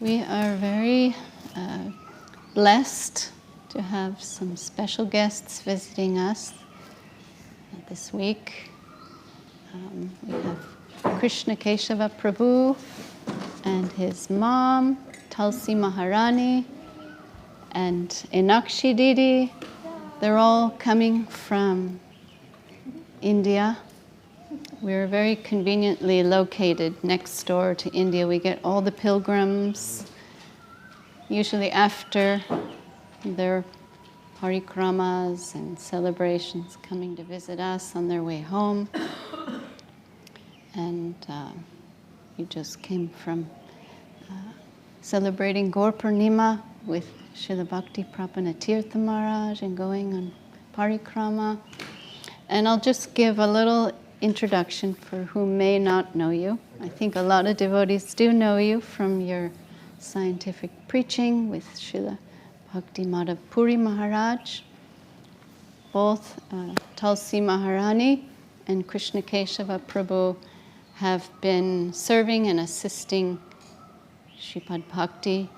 We are very blessed to have some special guests visiting us this week. We have Krishna Keshava Prabhu and his mom, Tulsi Maharani, and Enakshi Didi. They're all coming from India. We're very conveniently located next door to India. We get all the pilgrims, usually after their parikramas and celebrations, coming to visit us on their way home. And we just came from celebrating Gaur Purnima with Srila Bhakti Prapana Tirtha Maharaj and going on parikrama. And I'll just give a little introduction for who may not know you. I think a lot of devotees do know you from your scientific preaching with Srila Bhakti Madhav Puri Maharaj. Both Tulsi Maharani and Krishna Keshava Prabhu have been serving and assisting Sripad Bhakti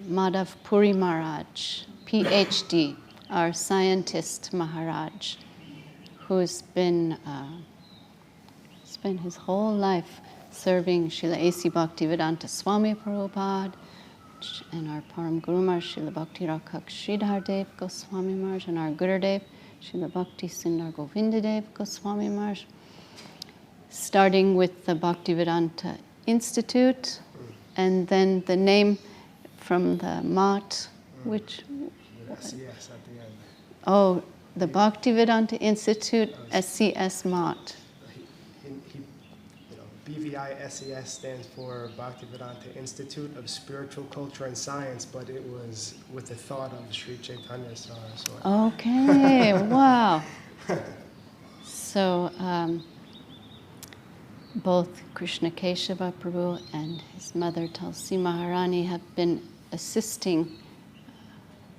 Madhav Puri Maharaj, PhD, our scientist Maharaj, who's been spent his whole life serving Srila A.C. Bhaktivedanta Swami Prabhupada and our Param Guru Maharaj, Srila Bhakti Rakhak Sridhar Dev Goswami Maharaj, and our Gurudev, Srila Bhakti Sundar Govindadev Goswami Maharaj, starting with the Bhaktivedanta Institute, and then the name from the Mat, which... SES at the end. Oh, the Bhaktivedanta Institute, SCS Mat. BVI-SES stands for Bhaktivedanta Institute of Spiritual Culture and Science, but it was with the thought of Sri Chaitanya. Okay, wow. So both Krishna Keshava Prabhu and his mother Tulsi Maharani have been assisting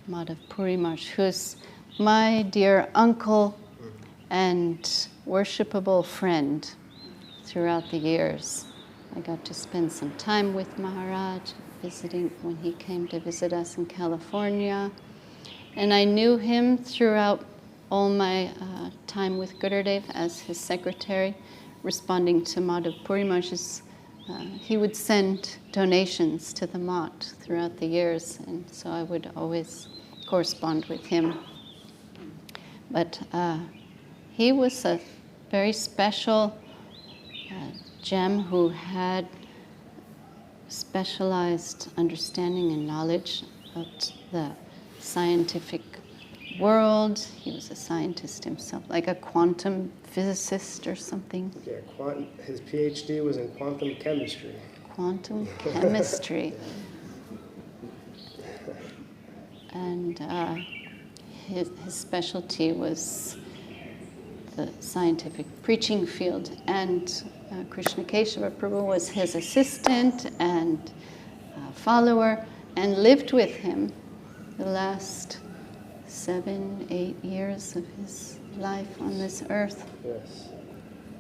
Madhav Puri Maharaj, who's my dear uncle and worshipable friend throughout the years. I got to spend some time with Maharaj, visiting when he came to visit us in California. And I knew him throughout all my time with Gurudev as his secretary, responding to Madhav Puri Maharaj's. He would send donations to the Mat throughout the years, and so I would always correspond with him. But he was a very special gem who had specialized understanding and knowledge of the scientific world. He was a scientist himself, like a quantum physicist or something. Yeah, his PhD was in quantum chemistry. Quantum chemistry. And his specialty was the scientific preaching field, and Krishna Keshava Prabhu was his assistant and follower, and lived with him the last 7-8 years of his life on this earth. Yes,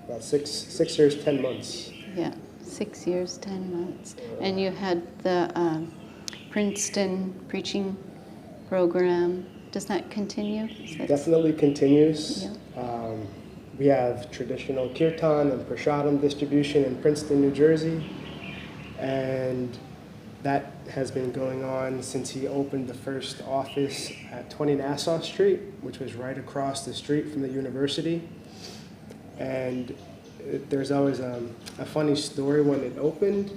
about six years, 10 months. Yeah, 6 years, 10 months. And you had the Princeton preaching program. Does that continue? Definitely continues. Yeah. We have traditional kirtan and prasadam distribution in Princeton, New Jersey, and that has been going on since he opened the first office at 20 Nassau Street, which was right across the street from the university. And there's always a funny story when it opened.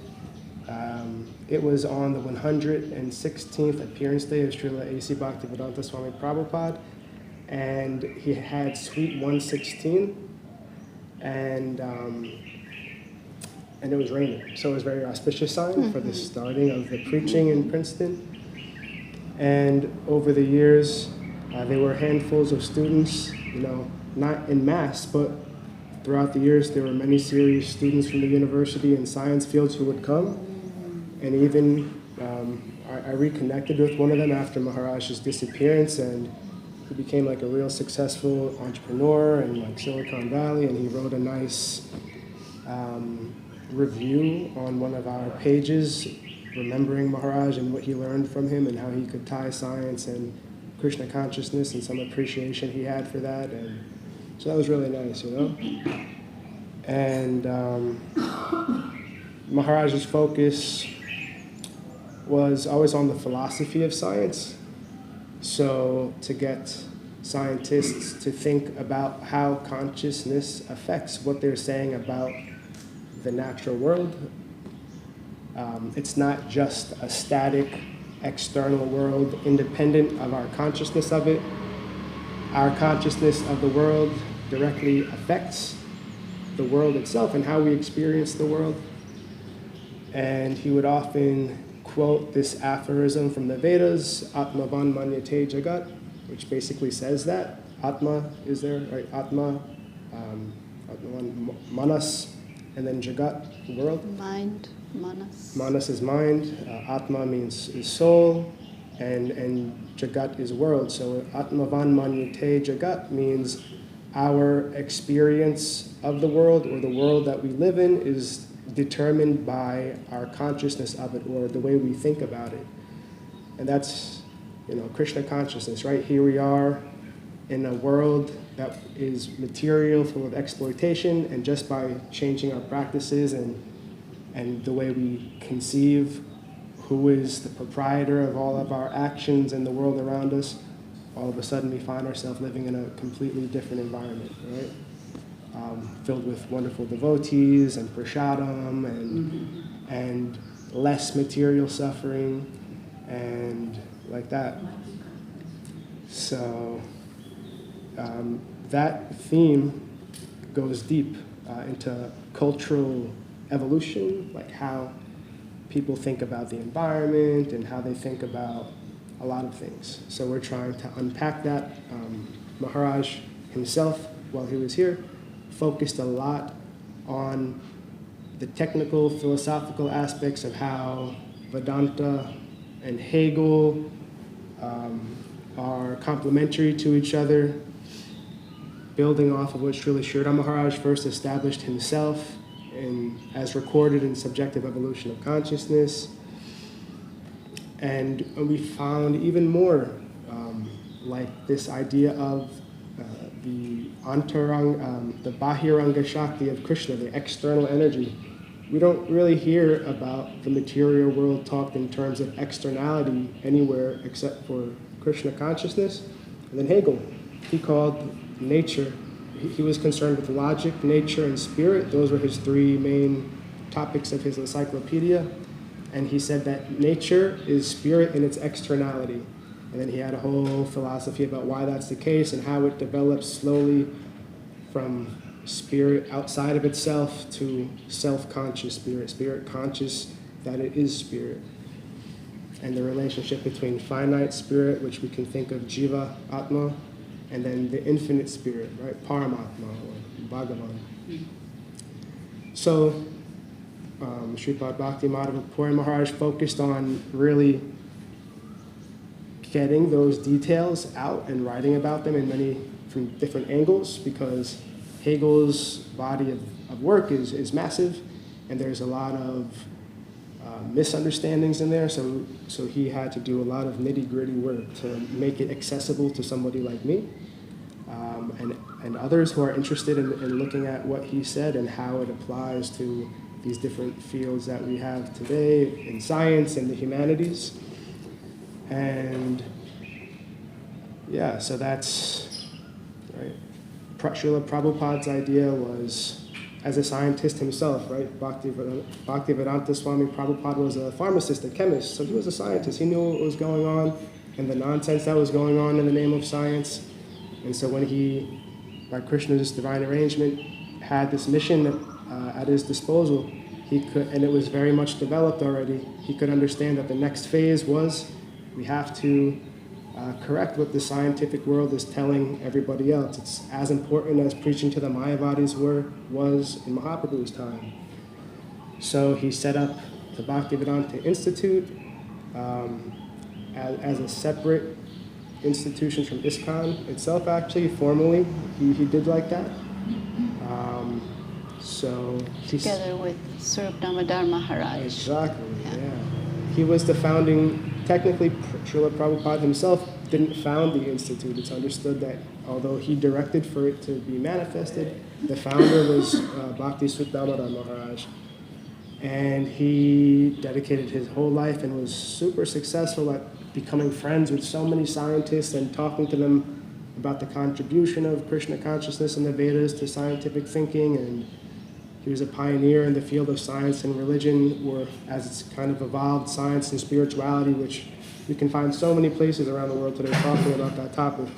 It was on the 116th appearance day of Srila A.C. Bhaktivedanta Swami Prabhupada, and he had suite 116, and it was raining, so it was a very auspicious sign for the starting of the preaching in Princeton. And over the years, there were handfuls of students, not en masse, but throughout the years, there were many serious students from the university and science fields who would come. And even I reconnected with one of them after Maharaj's disappearance, and he became like a real successful entrepreneur in like Silicon Valley, and he wrote a nice review on one of our pages remembering Maharaj and what he learned from him and how he could tie science and Krishna consciousness and some appreciation he had for that. And so that was really nice, you know? And Maharaj's focus was always on the philosophy of science. So to get scientists to think about how consciousness affects what they're saying about the natural world. It's not just a static external world independent of our consciousness of it. Our consciousness of the world directly affects the world itself and how we experience the world. And he would often quote this aphorism from the Vedas, Atmavan Manyate Jagat, which basically says that. Atma is there, right? Atma, Atmavan, Manas, and then Jagat, world. Mind, Manas. Manas is mind, Atma means is soul, and Jagat is world. So Atmavan Manyate Jagat means our experience of the world, or the world that we live in, is determined by our consciousness of it, or the way we think about it. And that's, Krishna consciousness, right? Here we are in a world that is material, full of exploitation, and just by changing our practices and the way we conceive who is the proprietor of all of our actions in the world around us, all of a sudden we find ourselves living in a completely different environment, right? Filled with wonderful devotees and prashadam and less material suffering and like that. So that theme goes deep into cultural evolution, like how people think about the environment and how they think about a lot of things. So we're trying to unpack that. Maharaj himself, while he was here, focused a lot on the technical, philosophical aspects of how Vedanta and Hegel are complementary to each other, building off of what Srila Sridhar Maharaj first established himself as recorded in Subjective Evolution of Consciousness. And we found even more like this idea of the Bahiranga Shakti of Krishna, the external energy. We don't really hear about the material world talked in terms of externality anywhere except for Krishna consciousness. And then Hegel, he called nature, he was concerned with logic, nature, and spirit. Those were his three main topics of his encyclopedia. And he said that nature is spirit in its externality. And then he had a whole philosophy about why that's the case and how it develops slowly from spirit outside of itself to self-conscious spirit, spirit conscious that it is spirit. And the relationship between finite spirit, which we can think of Jiva, Atma, and then the infinite spirit, right? Paramatma or Bhagavan. So Sripad Bhakti Madhava Puri Maharaj focused on really getting those details out and writing about them from different angles, because Hegel's body of work is massive, and there's a lot of misunderstandings in there, so he had to do a lot of nitty-gritty work to make it accessible to somebody like me and others who are interested in looking at what he said and how it applies to these different fields that we have today in science and the humanities. And yeah, so that's right. Srila Prabhupada's idea was, as a scientist himself, right? Bhaktivedanta Swami Prabhupada was a pharmacist, a chemist, so he was a scientist. He knew what was going on and the nonsense that was going on in the name of science. And so when he, by Krishna's divine arrangement, had this mission at his disposal, he could, and it was very much developed already, he could understand that the next phase was we have to correct what the scientific world is telling everybody else. It's as important as preaching to the Mayavadis was in Mahaprabhu's time. So he set up the Bhaktivedanta Institute as a separate institution from ISKCON itself, actually, formally. He did like that. So together with Swarup Damodar Maharaj. Exactly, yeah. he was the founding, technically Srila Prabhupada himself didn't found the institute. It's understood that although he directed for it to be manifested, the founder was Bhakti Suttamara Maharaj. And he dedicated his whole life and was super successful at becoming friends with so many scientists and talking to them about the contribution of Krishna consciousness in the Vedas to scientific thinking. And he was a pioneer in the field of science and religion, or as it's kind of evolved, science and spirituality, which you can find so many places around the world today talking about that topic,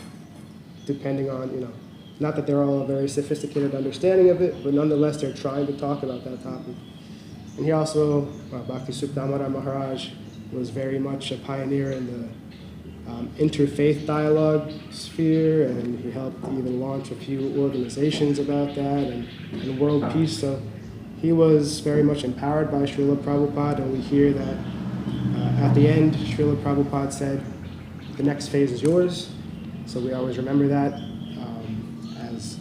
depending on, not that they're all a very sophisticated understanding of it, but nonetheless they're trying to talk about that topic. And he also, Bhakti Suttamara Maharaj, was very much a pioneer in the interfaith dialogue sphere, and he helped even launch a few organizations about that and world peace. So he was very much empowered by Srila Prabhupada, and we hear that at the end, Srila Prabhupada said, the next phase is yours. So we always remember that as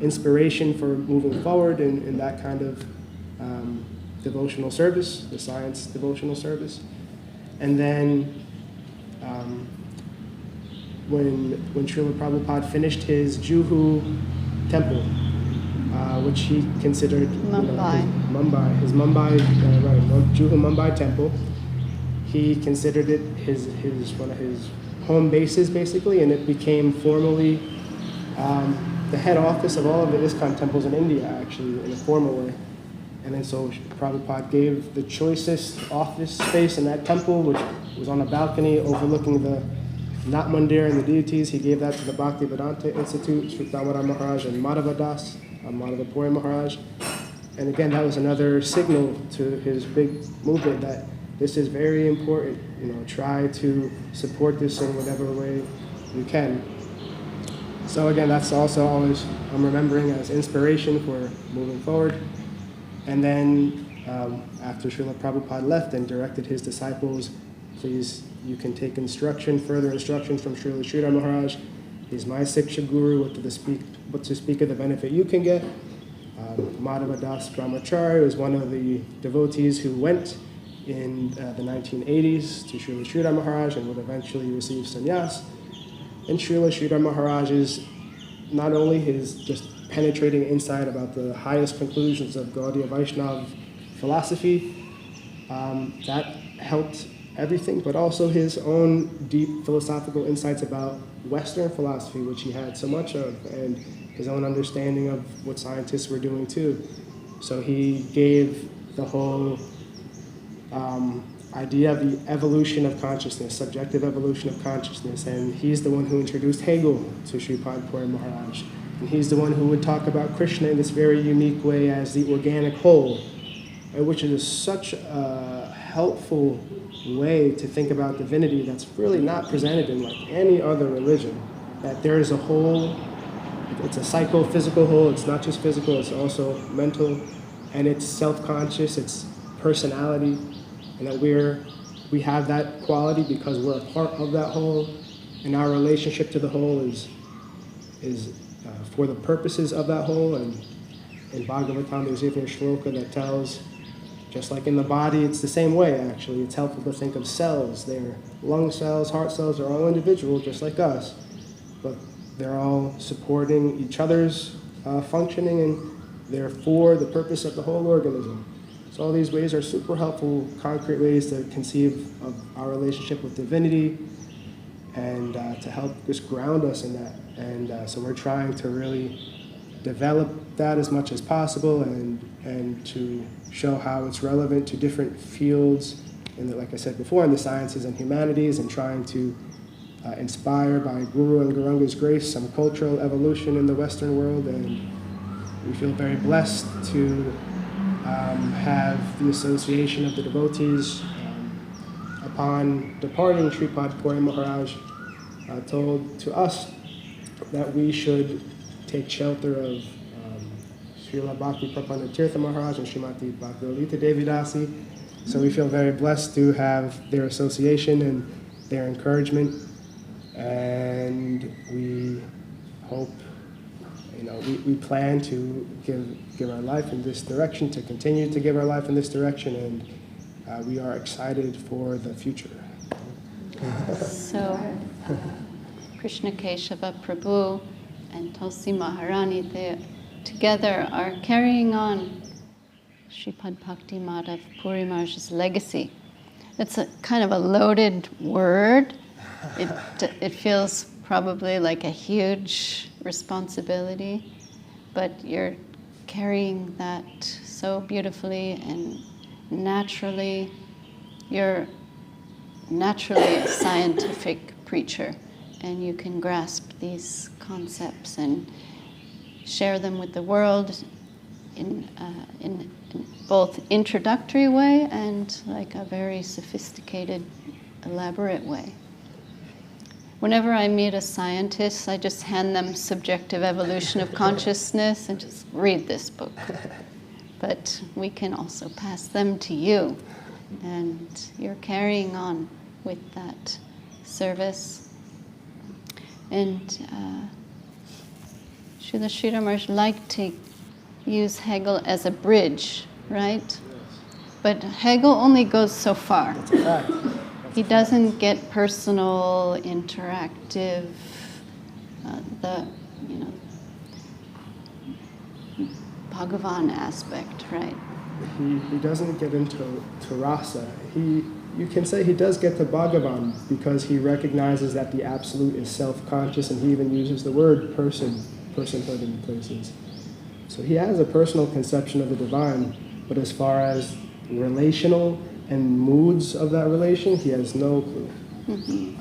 inspiration for moving forward in that kind of devotional service, the science devotional service. And then when Srila Prabhupada finished his Juhu temple, which he considered his Mumbai, Juhu Mumbai temple, he considered it one of his home bases basically, and it became formally the head office of all of the ISKCON temples in India, actually, in a formal way. And then so Prabhupada gave the choicest office space in that temple, which was on a balcony overlooking the Nat Mandir and the deities. He gave that to the Bhaktivedanta Institute, Sri Damodar Maharaj and Madhava Das, Madhavapuri Maharaj. And again, that was another signal to his big movement that this is very important. Try to support this in whatever way you can. So again, that's also always I'm remembering as inspiration for moving forward. And then after Srila Prabhupada left and directed his disciples, please, you can take further instruction from Srila Sridhar Maharaj. He's my Siksha Guru, what to speak of the benefit you can get. Madhava Das Brahmachari was one of the devotees who went in the 1980s to Srila Sridhar Maharaj and would eventually receive sannyas. And Srila Sridhar Maharaj's, not only his just penetrating insight about the highest conclusions of Gaudiya Vaishnava philosophy, that helped everything, but also his own deep philosophical insights about Western philosophy, which he had so much of, and his own understanding of what scientists were doing too. So he gave the whole idea of the evolution of consciousness, subjective evolution of consciousness, and he's the one who introduced Hegel to Sripad Puri Maharaj. And he's the one who would talk about Krishna in this very unique way as the organic whole, which is such a helpful way to think about divinity that's really not presented in like any other religion. That there is a whole, it's a psycho-physical whole, it's not just physical, it's also mental, and it's self-conscious, it's personality, and that we have that quality because we're a part of that whole, and our relationship to the whole is for the purposes of that whole. And in Bhagavatam, there's even a shloka that tells, just like in the body, it's the same way, actually. It's helpful to think of cells. Their lung cells, heart cells are all individual, just like us. But they're all supporting each other's functioning, and they're for the purpose of the whole organism. So all these ways are super helpful, concrete ways to conceive of our relationship with divinity and to help just ground us in that. And so we're trying to really develop that as much as possible and to show how it's relevant to different fields, and like I said before, in the sciences and humanities, and trying to inspire by Guru and Gauranga's grace some cultural evolution in the Western world. And we feel very blessed to have the association of the devotees upon departing Sripad Puri Maharaj told to us that we should take shelter of Srila Bhakti Prabhu Tirtha Maharaj and Srimati Bhakti Lalita Devi Dasi. So we feel very blessed to have their association and their encouragement, and we hope, we plan to give our life in this direction, to continue to give our life in this direction, we are excited for the future. So, Krishna, Keshava, Prabhu, and Tulsi Maharani, they together are carrying on Sripad Bhakti Madhav Puri Maharaj's legacy. It's a kind of a loaded word. It feels probably like a huge responsibility, but you're carrying that so beautifully and naturally. You're naturally a scientific preacher, and you can grasp these concepts and share them with the world in both introductory way and like a very sophisticated, elaborate way. Whenever I meet a scientist, I just hand them Subjective Evolution of Consciousness and just read this book. But we can also pass them to you, and you're carrying on with that service. And Srila Sridhar Maharaj liked to use Hegel as a bridge, right? Yes. But Hegel only goes so far. That's a fact. He doesn't get personal, interactive, Bhagavan aspect, right? He doesn't get into rasa. You can say he does get to Bhagavan because he recognizes that the absolute is self-conscious, and he even uses the word personhood in places. So he has a personal conception of the divine, but as far as relational and moods of that relation, he has no clue. Kind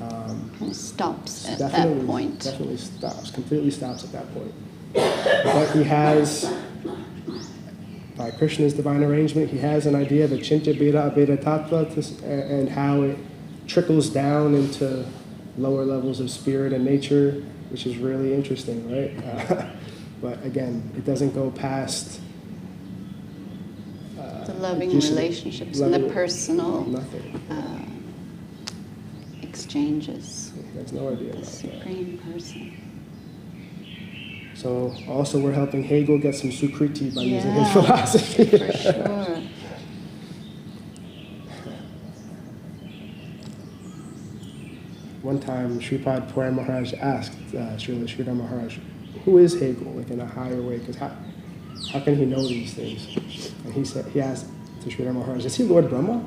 of stops at that point. Definitely stops, completely stops at that point. But he has, by Krishna's divine arrangement, he has an idea of a Chinta Beda Abeda Tattva and how it trickles down into lower levels of spirit and nature, which is really interesting, right? But again, it doesn't go past the loving relationships and the personal exchanges. There's no idea The about Supreme Person. that. So also we're helping Hegel get some sukriti by using his philosophy. For sure. One time, Sripad Puri Maharaj asked Srila Sridhar Maharaj, who is Hegel, like in a higher way? Because how can he know these things? And he asked to Sridhar Maharaj, is he Lord Brahma?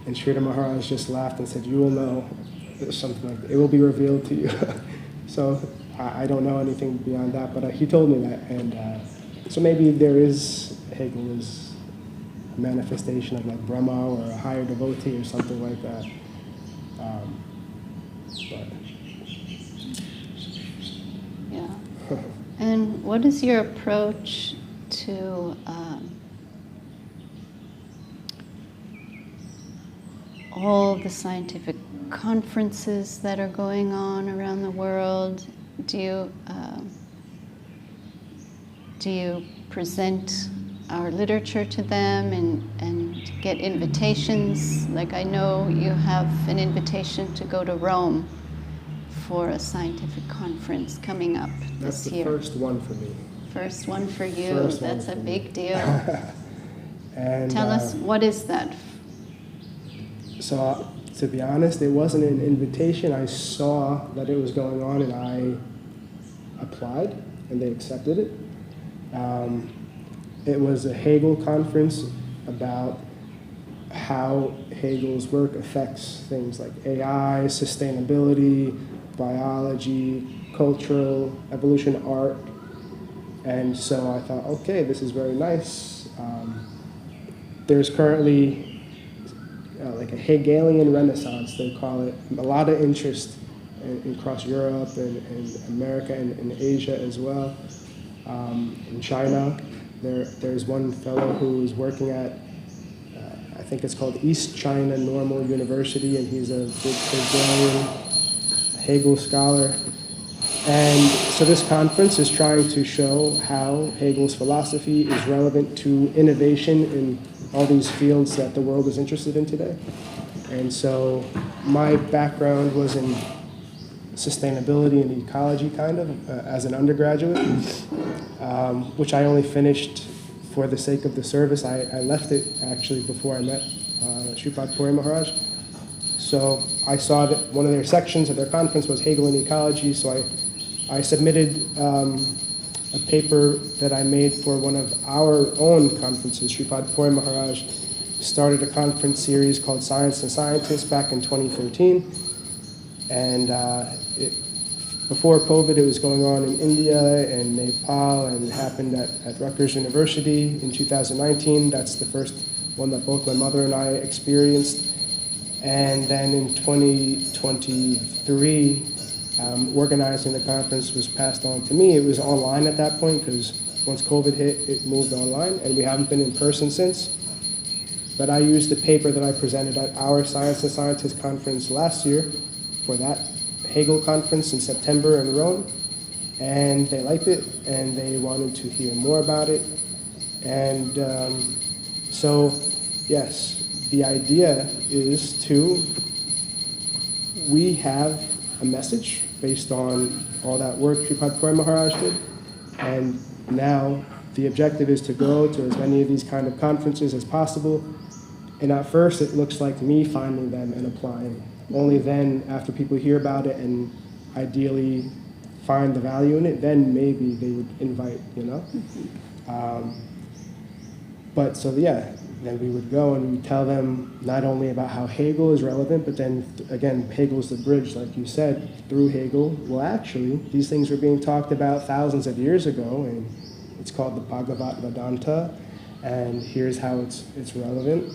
And Sridhar Maharaj just laughed and said, you will know, something like that. It will be revealed to you. So I don't know anything beyond that, but he told me that. And so maybe there is, Hegel is a manifestation of like Brahma or a higher devotee or something like that. Yeah. And what is your approach to all the scientific conferences that are going on around the world? Do you present our literature to them and get invitations? Like I know you have an invitation to go to Rome for a scientific conference coming up this year. That's the first one for me. First one for you. That's a big deal. And Tell us, what is that? So, to be honest, it wasn't an invitation. I saw that it was going on and I applied and they accepted it. It was a Hegel conference about how Hegel's work affects things like AI, sustainability, biology, cultural, evolution, art. And so I thought, okay, this is very nice. There's currently like a Hegelian Renaissance, they call it. A lot of interest across Europe and America and Asia as well. In China, there's one fellow who is working at, I think it's called East China Normal University, and he's a big Hegelian Hegel scholar. And so this conference is trying to show how Hegel's philosophy is relevant to innovation in all these fields that the world is interested in today. And so my background was in sustainability and ecology, kind of, as an undergraduate, which I only finished for the sake of the service. I left it, actually, before I met Sripad Puri Maharaj. So I saw that one of their sections of their conference was Hegel and ecology, so I submitted a paper that I made for one of our own conferences. Sripad Puri Maharaj started a conference series called Science and Scientists back in 2013. And before COVID, it was going on in India and Nepal, and it happened at Rutgers University in 2019. That's the first one that both my mother and I experienced. And then in 2023, organizing the conference was passed on to me. It was online at that point because once COVID hit, it moved online, and we haven't been in person since. But I used the paper that I presented at our Science and Scientists conference last year for that Hegel conference in September in Rome, and they liked it, and they wanted to hear more about it. And so, yes, the idea is we have a message based on all that work Sripad Puri Maharaj did, and now the objective is to go to as many of these kind of conferences as possible. And at first, it looks like me finding them and applying. Only then, after people hear about it and ideally find the value in it, then maybe they would invite, But so, yeah, then we would go and we tell them not only about how Hegel is relevant, but then, again, Hegel's the bridge, like you said, through Hegel. Well, actually, these things were being talked about thousands of years ago, and it's called the Bhagavad Vedanta, and here's how it's relevant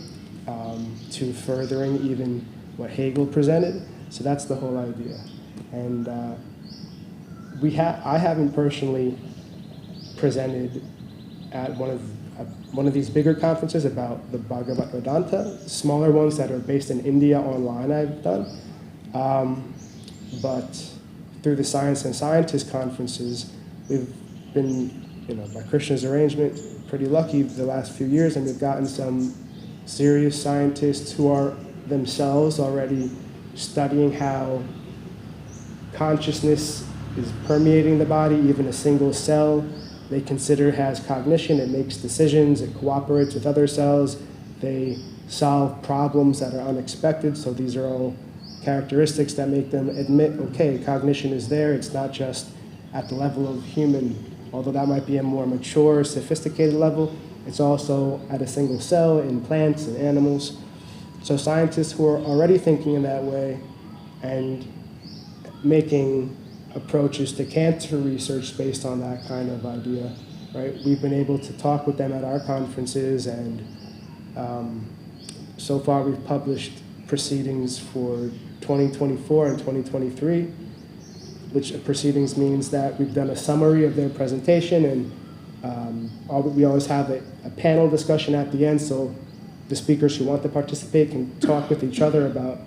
to furthering even what Hegel presented. So that's the whole idea. And I haven't personally presented at one of these bigger conferences about the Bhagavad Vedanta. Smaller ones that are based in India online I've done. But through the Science and Scientists conferences, we've been, by Krishna's arrangement, pretty lucky the last few years, and we've gotten some serious scientists who are themselves already studying how consciousness is permeating the body. Even a single cell they consider has cognition. It makes decisions. It cooperates with other cells. They solve problems that are unexpected. So these are all characteristics that make them admit, okay, cognition is there. It's not just at the level of human, although that might be a more mature, sophisticated level. It's also at a single cell in plants and animals. So scientists who are already thinking in that way and making approaches to cancer research based on that kind of idea, right? We've been able to talk with them at our conferences, and so far we've published proceedings for 2024 and 2023, which proceedings means that we've done a summary of their presentation, and we always have a panel discussion at the end, so the speakers who want to participate can talk with each other about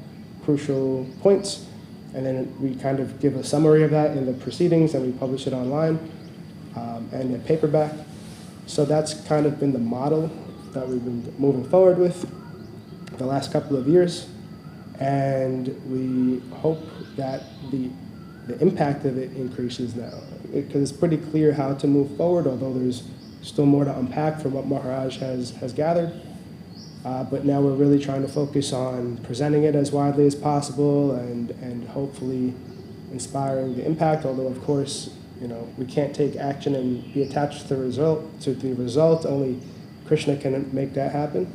crucial points, and then we kind of give a summary of that in the proceedings, and we publish it online and in paperback. So that's kind of been the model that we've been moving forward with the last couple of years, and we hope that the impact of it increases now, because it's pretty clear how to move forward, although there's still more to unpack from what Maharaj has gathered. But now we're really trying to focus on presenting it as widely as possible and hopefully inspiring the impact, although of course, we can't take action and be attached to the result. Only Krishna can make that happen.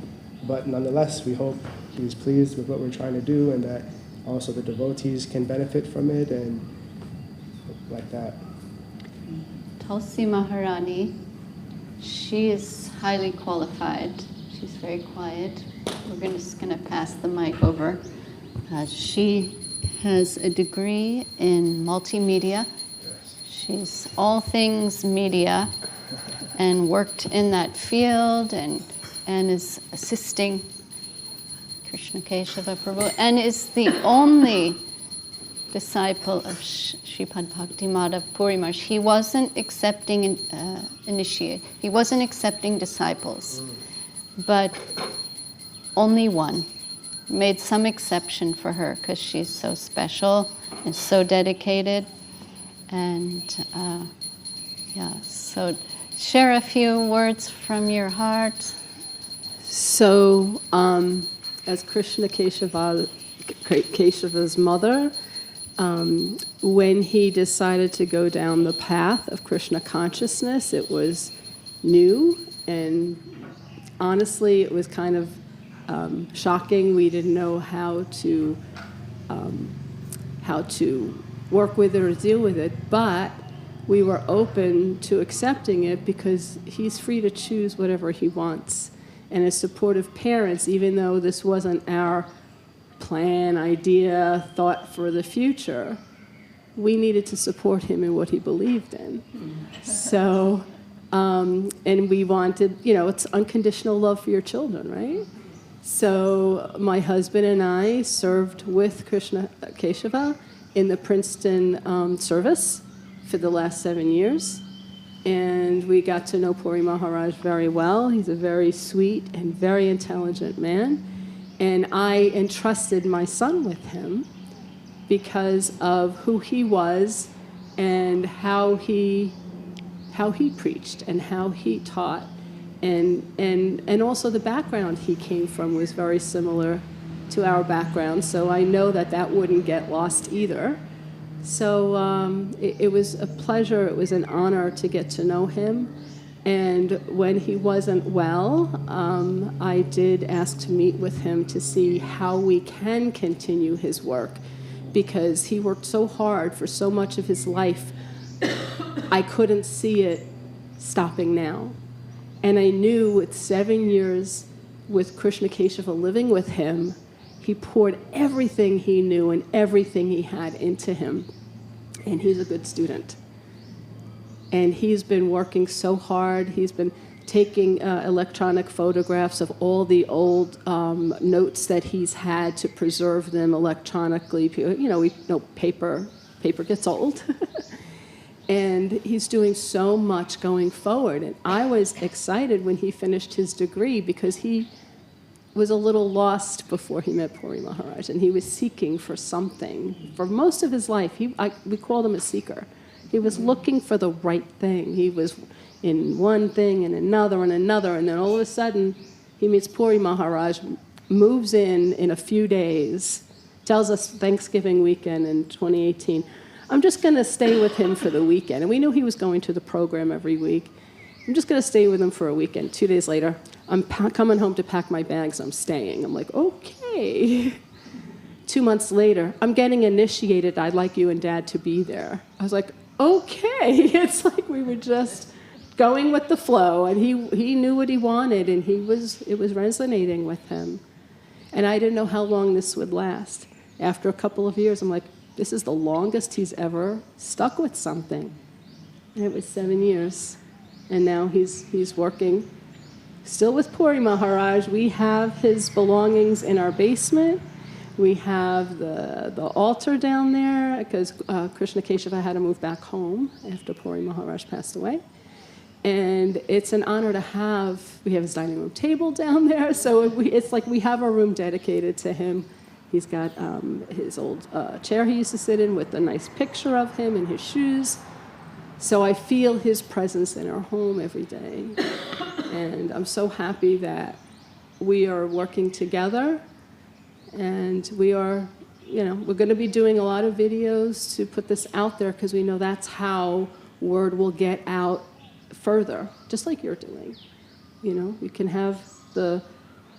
But nonetheless, we hope he's pleased with what we're trying to do, and that also the devotees can benefit from it, and like that. Tulsi Maharani, she is highly qualified. She's very quiet. We're just going to pass the mic over. She has a degree in multimedia. She's all things media and worked in that field and is assisting Krishna Keshava Prabhu and is the only disciple of Sripad Bhakti Madhav Puri Maharaj. He wasn't accepting he wasn't accepting disciples, but only one. Made some exception for her because she's so special and so dedicated. And so share a few words from your heart. So as Keshava's mother, when he decided to go down the path of Krishna consciousness, it was new, and honestly, it was kind of shocking. We didn't know how to work with it or deal with it, but we were open to accepting it because he's free to choose whatever he wants. And as supportive parents, even though this wasn't our plan, idea, thought for the future, we needed to support him in what he believed in. So, and we wanted, it's unconditional love for your children, right? So my husband and I served with Keshava in the Princeton service for the last 7 years. And we got to know Puri Maharaj very well. He's a very sweet and very intelligent man. And I entrusted my son with him because of who he was and how he preached and how he taught. And also the background he came from was very similar to our background. So I know that wouldn't get lost either. So it was a pleasure, it was an honor to get to know him. And when he wasn't well, I did ask to meet with him to see how we can continue his work, because he worked so hard for so much of his life. I couldn't see it stopping now. And I knew with 7 years with Krishna Keshava living with him, he poured everything he knew and everything he had into him. And he's a good student. And he's been working so hard. He's been taking electronic photographs of all the old notes that he's had to preserve them electronically. We know paper gets old. And he's doing so much going forward. And I was excited when he finished his degree because he was a little lost before he met Puri Maharaj, and he was seeking for something. For most of his life, we called him a seeker. He was looking for the right thing. He was in one thing and another, and then all of a sudden, he meets Puri Maharaj, moves in a few days, tells us Thanksgiving weekend in 2018, I'm just going to stay with him for the weekend. And we knew he was going to the program every week. I'm just going to stay with him for a weekend. 2 days later, I'm coming home to pack my bags. I'm staying. I'm like, okay. 2 months later, I'm getting initiated. I'd like you and Dad to be there. I was like, okay. It's like we were just going with the flow, and he knew what he wanted, and it was resonating with him. And I didn't know how long this would last. After a couple of years, I'm like, this is the longest he's ever stuck with something. And it was 7 years. And now he's working still with Puri Maharaj. We have his belongings in our basement. We have the altar down there because Krishna Keshava had to move back home after Puri Maharaj passed away. And it's an honor to we have his dining room table down there. So it's like we have a room dedicated to him. He's got his old chair he used to sit in with a nice picture of him and his shoes. So I feel his presence in our home every day. And I'm so happy that we are working together. And we are, we're going to be doing a lot of videos to put this out there because we know that's how word will get out further, just like you're doing. You can have the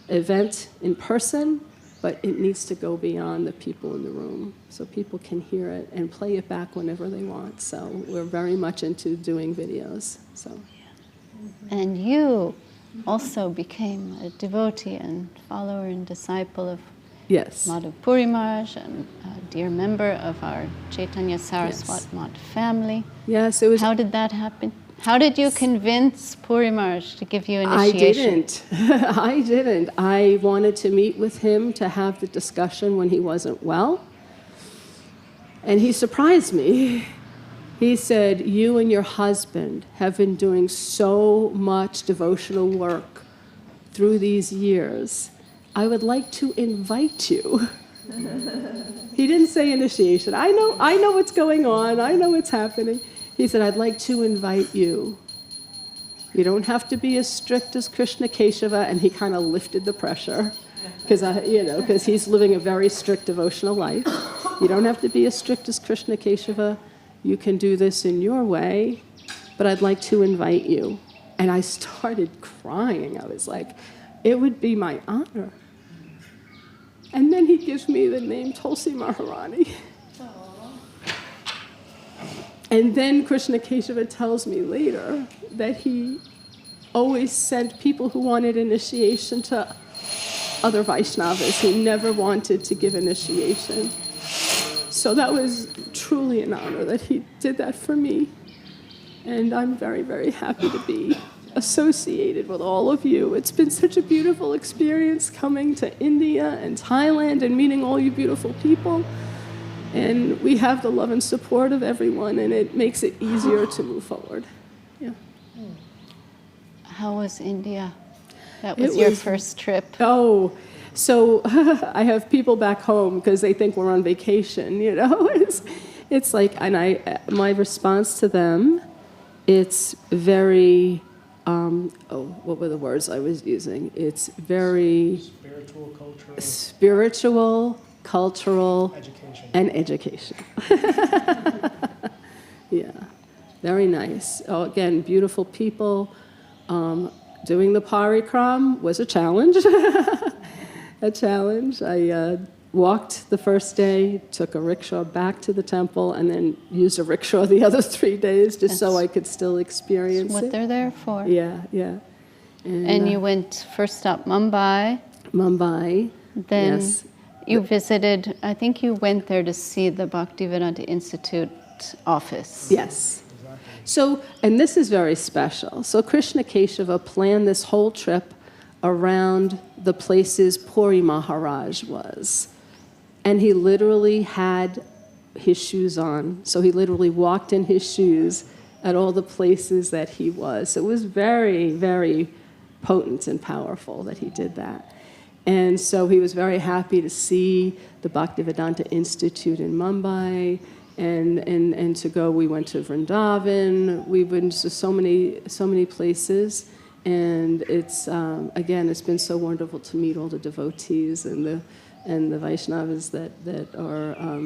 event in person, but it needs to go beyond the people in the room so people can hear it and play it back whenever they want. So we're very much into doing videos. So. And you also became a devotee and follower and disciple of Madhav Puri Maharaj and a dear member of our Chaitanya Saraswat Math family. Yes, it was. How did that happen? How did you convince Puri Maharaj to give you initiation? I didn't. I wanted to meet with him to have the discussion when he wasn't well. And he surprised me. He said, you and your husband have been doing so much devotional work through these years. I would like to invite you. He didn't say initiation. I know what's going on. I know what's happening. He said, I'd like to invite you. You don't have to be as strict as Krishna Keshava, and he kind of lifted the pressure. because he's living a very strict devotional life. You don't have to be as strict as Krishna Keshava. You can do this in your way, but I'd like to invite you. And I started crying. I was like, it would be my honor. And then he gives me the name Tulsi Maharani. And then Krishna Keshava tells me later that he always sent people who wanted initiation to other Vaishnavas. He never wanted to give initiation. So that was truly an honor that he did that for me. And I'm very, very happy to be associated with all of you. It's been such a beautiful experience coming to India and Thailand and meeting all you beautiful people. And we have the love and support of everyone, and it makes it easier to move forward. Yeah. How was India? That was your first trip. Oh, so I have people back home because they think we're on vacation, you know? It's like, and my response to them, it's very, what were the words I was using? It's very spiritual, cultural, and education. Yeah, very nice. Oh, again, beautiful people. Doing the parikram was a challenge. A challenge. I walked the first day, took a rickshaw back to the temple, and then used a rickshaw the other 3 days just so I could still experience what it. they're there for. Yeah, yeah. And you went first up Mumbai. Then yes. you visited, I think you went there to see the Bhaktivedanta Institute office. Yes. So, and this is very special. So Krishna Keshava planned this whole trip around the places Puri Maharaj was. And he literally had his shoes on. So he literally walked in his shoes at all the places that he was. So it was very, very potent and powerful that he did that. And so he was very happy to see the Bhaktivedanta Institute in Mumbai, and to go. We went to Vrindavan. We went to so many places, and it's again, it's been so wonderful to meet all the devotees and the Vaishnavas that are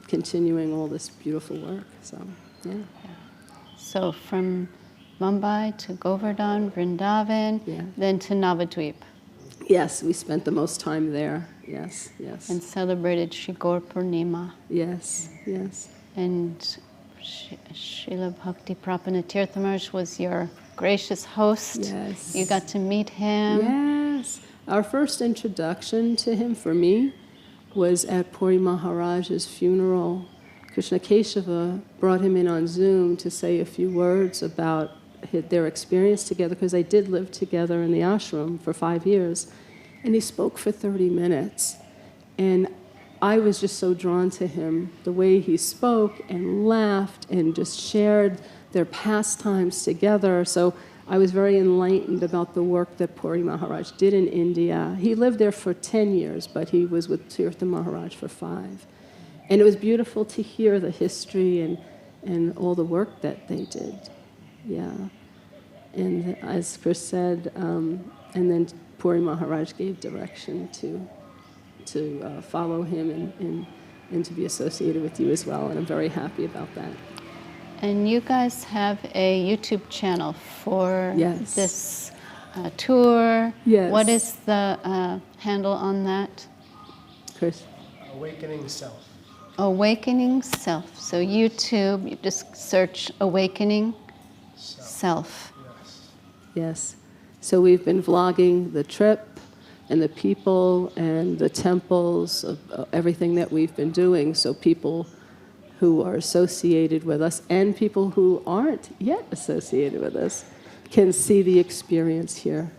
continuing all this beautiful work. So yeah. So from Mumbai to Govardhan, Vrindavan, then to Navadvip. Yes, we spent the most time there. Yes, yes. And celebrated Shri Gaur Purnima. Yes, yes. And Srila Bhakti Prabhu Tirthamarsh was your gracious host. Yes. You got to meet him. Yes. Our first introduction to him, for me, was at Puri Maharaj's funeral. Krishna Keshava brought him in on Zoom to say a few words about their experience together, because they did live together in the ashram for 5 years. And he spoke for 30 minutes. And I was just so drawn to him, the way he spoke and laughed and just shared their pastimes together. So I was very enlightened about the work that Puri Maharaj did in India. He lived there for 10 years, but he was with Tirtha Maharaj for 5. And it was beautiful to hear the history and all the work that they did. Yeah. And as Chris said, and then Puri Maharaj gave direction to follow him and to be associated with you as well. And I'm very happy about that. And you guys have a YouTube channel for Yes. this tour. Yes. What is the handle on that? Chris? Awakening Self. Awakening Self. So YouTube, you just search Awakening Self. Yes. Yes. So we've been vlogging the trip and the people and the temples, of everything that we've been doing, so people who are associated with us and people who aren't yet associated with us can see the experience here.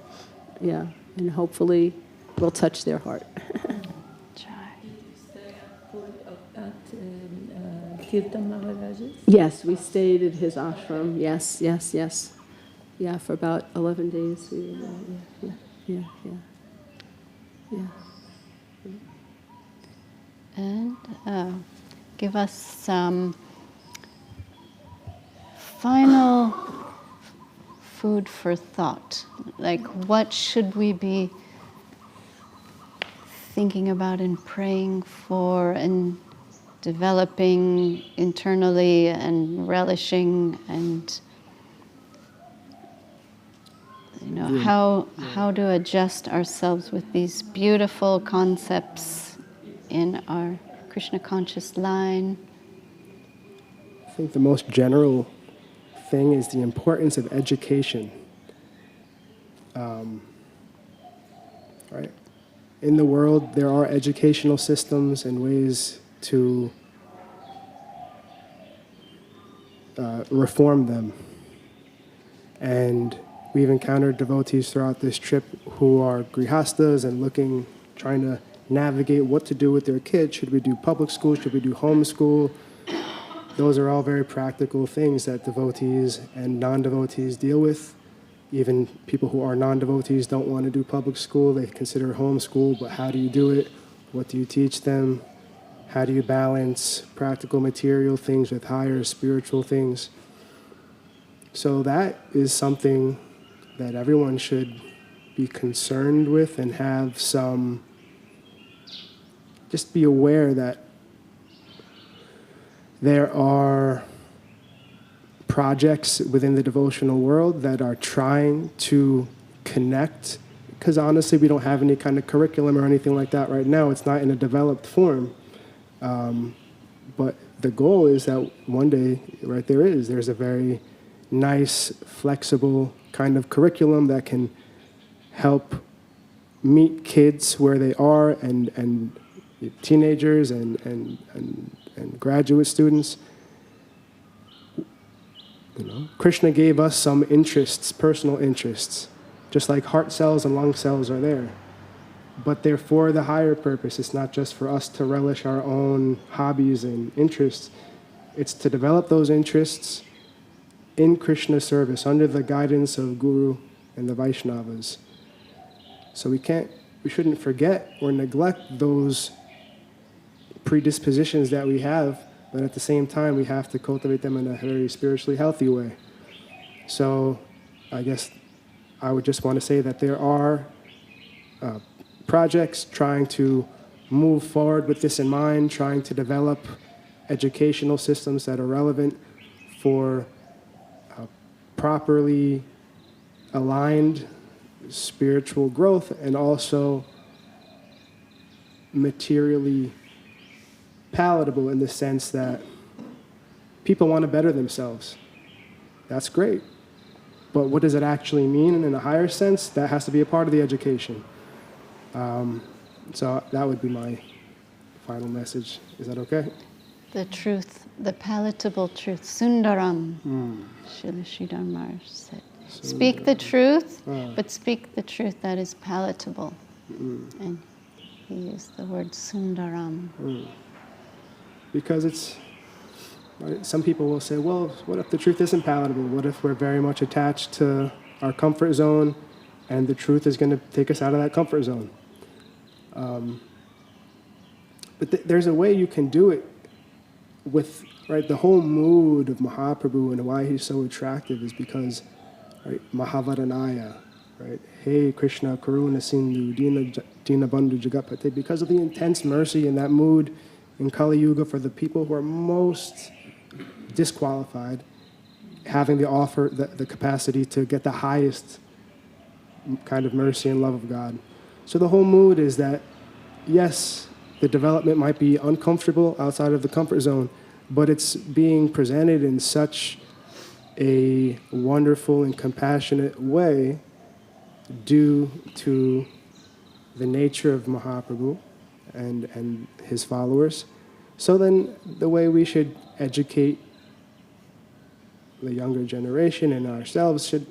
Yeah, and hopefully we'll touch their heart. Kirtan Maharaj's? Yes, we stayed at his ashram. Yes, yes, yes. Yeah, for about 11 days we were there. Yeah. And give us some final food for thought. Like, what should we be thinking about and praying for and developing internally and relishing and how to adjust ourselves with these beautiful concepts in our Krishna conscious line. I think the most general thing is the importance of education. Right? In the world, there are educational systems and ways to reform them. And we've encountered devotees throughout this trip who are grihastas and trying to navigate what to do with their kids. Should we do public school? Should we do homeschool? Those are all very practical things that devotees and non-devotees deal with. Even people who are non-devotees don't want to do public school. They consider homeschool, but how do you do it? What do you teach them? How do you balance practical material things with higher spiritual things? So that is something that everyone should be concerned with and have just be aware that there are projects within the devotional world that are trying to connect, because honestly, we don't have any kind of curriculum or anything like that right now. It's not in a developed form. But the goal is that one day, right, there's a very nice, flexible kind of curriculum that can help meet kids where they are and teenagers and graduate students. Krishna gave us some interests, personal interests, just like heart cells and lung cells are there. But they're for the higher purpose. It's not just for us to relish our own hobbies and interests. It's to develop those interests in Krishna's service under the guidance of Guru and the Vaishnavas. So we shouldn't forget or neglect those predispositions that we have, but at the same time we have to cultivate them in a very spiritually healthy way. So I guess I would just want to say that there are projects trying to move forward with this in mind, trying to develop educational systems that are relevant for properly aligned spiritual growth and also materially palatable in the sense that people want to better themselves. That's great. But what does it actually mean in a higher sense? That has to be a part of the education. So that would be my final message. Is that okay? The truth, the palatable truth. Sundaram, Srila Sridhar Maharaj said. Speak the truth, but speak the truth that is palatable. And he used the word Sundaram. Because some people will say, well, what if the truth isn't palatable? What if we're very much attached to our comfort zone and the truth is going to take us out of that comfort zone? But there's a way you can do it with, right, the whole mood of Mahaprabhu and why he's so attractive is because, right, Mahavaranaya, right, Hey Krishna Karuna Sindhu Dina Bandhu Jagapate, because of the intense mercy in that mood in Kali Yuga for the people who are most disqualified, having the capacity to get the highest kind of mercy and love of God. So the whole mood is that, yes, the development might be uncomfortable outside of the comfort zone, but it's being presented in such a wonderful and compassionate way due to the nature of Mahaprabhu and his followers. So then the way we should educate the younger generation and ourselves it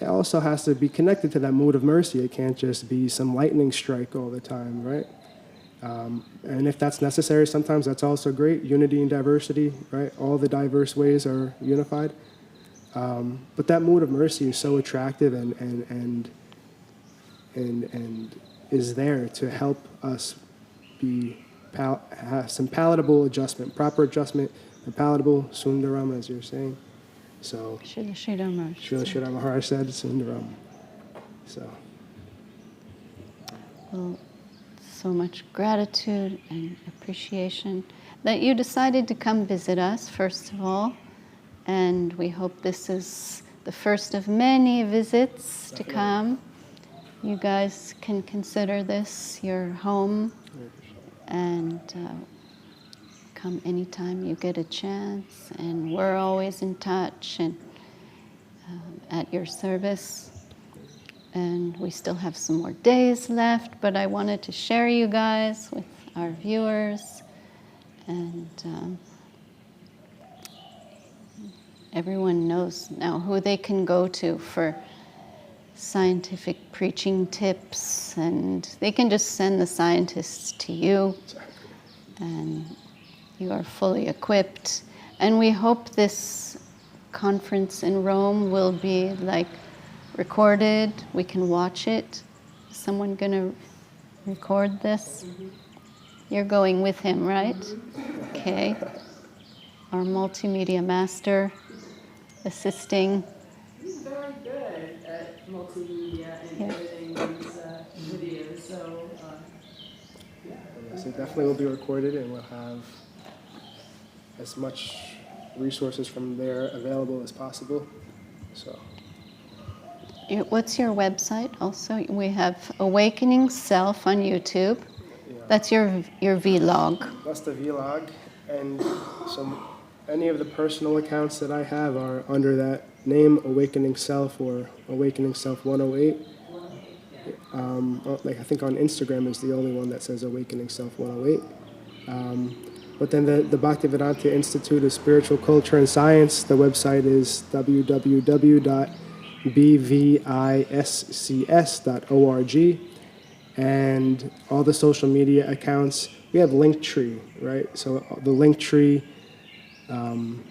also has to be connected to that mood of mercy. It can't just be some lightning strike all the time, right? And if that's necessary, sometimes that's also great. Unity and diversity, right? All the diverse ways are unified. But that mood of mercy is so attractive and is there to help us have some palatable adjustment, proper adjustment, and palatable Sundaram, as you're saying. So Srila Sridhar Maharaj. Srila Sridhar Maharaj said Sundaram. So. Well, so much gratitude and appreciation that you decided to come visit us, first of all. And we hope this is the first of many visits to come. You guys can consider this your home and come anytime you get a chance. And we're always in touch and at your service. And we still have some more days left, but I wanted to share you guys with our viewers. And everyone knows now who they can go to for scientific preaching tips, and they can just send the scientists to you, and you are fully equipped. And we hope this conference in Rome will be recorded. We can watch it. Is someone going to record this? You're going with him, right? Okay. Our multimedia master assisting. He's very good at multimedia and editing these videos, so Yes, it definitely will be recorded, and we'll have as much resources from there available as possible. So. What's your website also? We have Awakening Self on YouTube. Yeah. That's your vlog. That's the vlog, and any of the personal accounts that I have are under that name, Awakening Self or Awakening Self 108. I think on Instagram is the only one that says Awakening Self 108. But then the Bhaktivedanta Institute of Spiritual Culture and Science, the website is www.bviscs.org. And all the social media accounts, we have Linktree, right? So the Linktree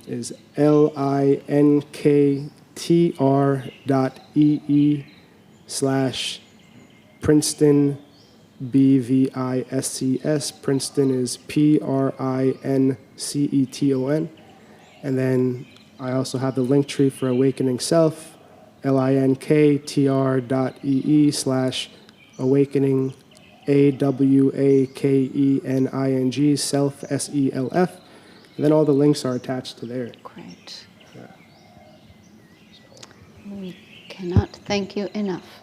is linktr.ee/Princeton BVISCS. Princeton is PRINCETON. And then I also have the Linktree for Awakening Self, linktr.ee/Awakening AWAKENING Self SELF. And then all the links are attached to there. Great. We cannot thank you enough.